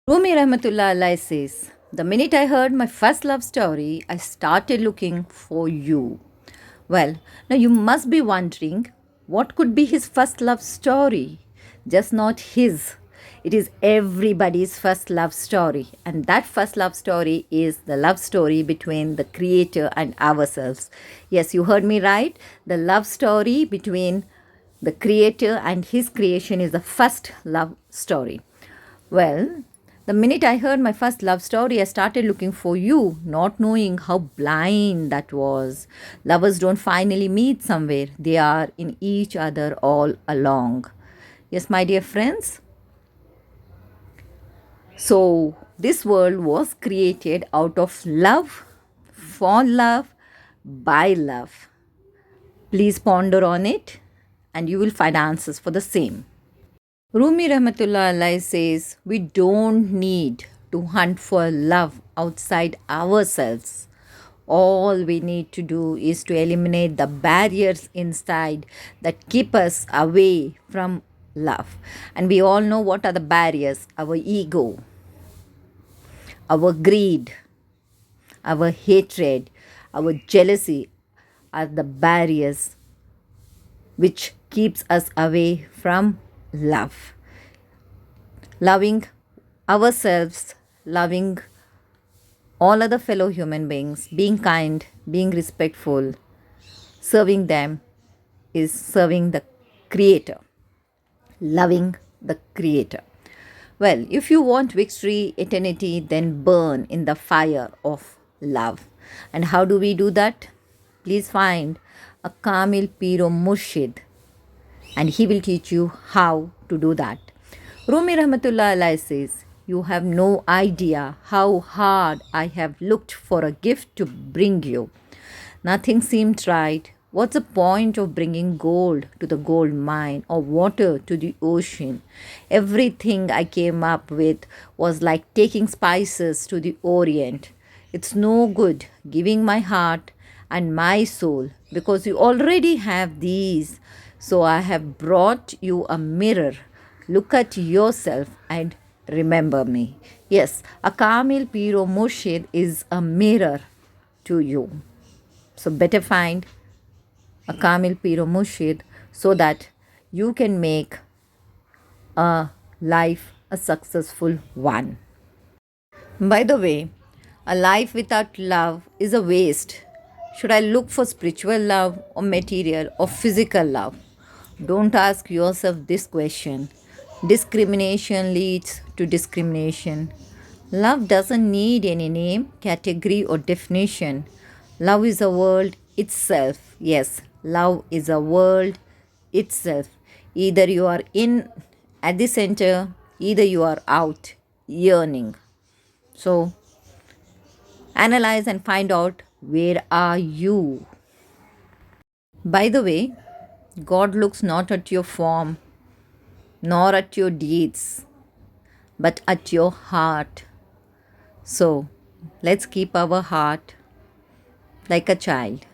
Rumi Rahmatullah Alai says, "The minute I heard my first love story, I started looking for you." Well, now you must be wondering what could be his first love story? Just not his. It is everybody's first love story. And that first love story is the love story between the Creator and ourselves. Yes, you heard me right. The love story between the Creator and His creation is the first love story. Well, the minute I heard my first love story, I started looking for you, not knowing how blind that was. Lovers don't finally meet somewhere, they are in each other all along. Yes, my dear friends. So, this world was created out of love, for love, by love. Please ponder on it and you will find answers for the same. Rumi Rahmatullah Alai says, "We don't need to hunt for love outside ourselves. All we need to do is to eliminate the barriers inside that keep us away from love." And we all know what are the barriers: our ego, our greed, our hatred, our jealousy are the barriers which keeps us away from love. Loving ourselves, loving all other fellow human beings, being kind, being respectful, serving them is serving the Creator, loving the Creator. Well, if you want victory, eternity, then burn in the fire of love. And how do we do that? Please find a Kamil Piro Murshid and he will teach you how to do that. Rumi Rahmatullah Alai says, "You have no idea how hard I have looked for a gift to bring you. Nothing seemed right. What's the point of bringing gold to the gold mine or water to the ocean? Everything I came up with was like taking spices to the Orient. It's no good giving my heart and my soul because you already have these. So I have brought you a mirror. Look at yourself and remember me." Yes, a Kamil Piro Murshid is a mirror to you. So better find a Kamil Piro Murshid so that you can make a life a successful one. By the way, a life without love is a waste. Should I look for spiritual love or material or physical love? Don't ask yourself this question. Discrimination leads to discrimination. Love doesn't need any name, category, or definition. Love is a world itself. Yes, love is a world itself. Either you are in at the center, either you are out yearning. So, analyze and find out where are you. By the way, God looks not at your form nor at your deeds, but at your heart. So, let's keep our heart like a child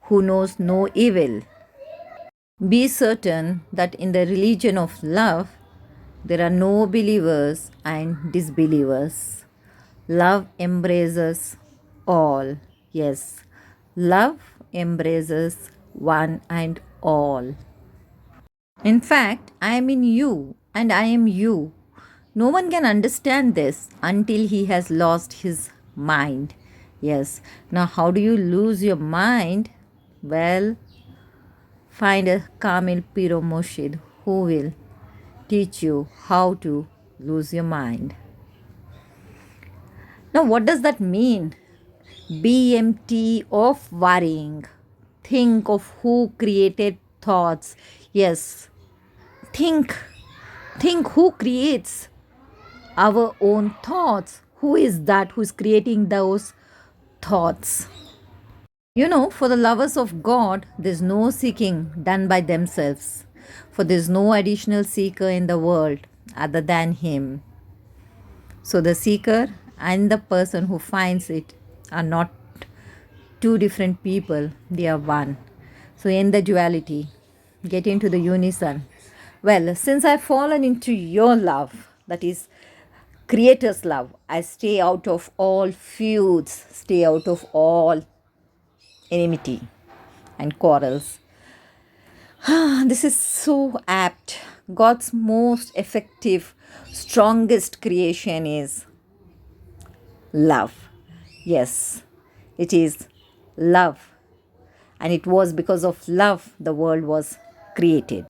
who knows no evil. Be certain that in the religion of love, there are no believers and disbelievers. Love embraces all. Yes, love embraces one and all. In fact, I am in you and I am you. No one can understand this until he has lost his mind. Yes. Now, how do you lose your mind? Well, find a Kamil Piro Murshid who will teach you how to lose your mind. Now, what does that mean? BMT of worrying. Think of who created thoughts. Yes, think. Think who creates our own thoughts. Who is that who is creating those thoughts? You know, for the lovers of God, there's no seeking done by themselves, for there's no additional seeker in the world other than Him. So the seeker and the person who finds it are not two different people, they are one. So, in the duality, get into the unison. Well, since I've fallen into your love, that is Creator's love, I stay out of all feuds, stay out of all enmity and quarrels. This is so apt. God's most effective, strongest creation is love. Yes, it is love. And it was because of love the world was created.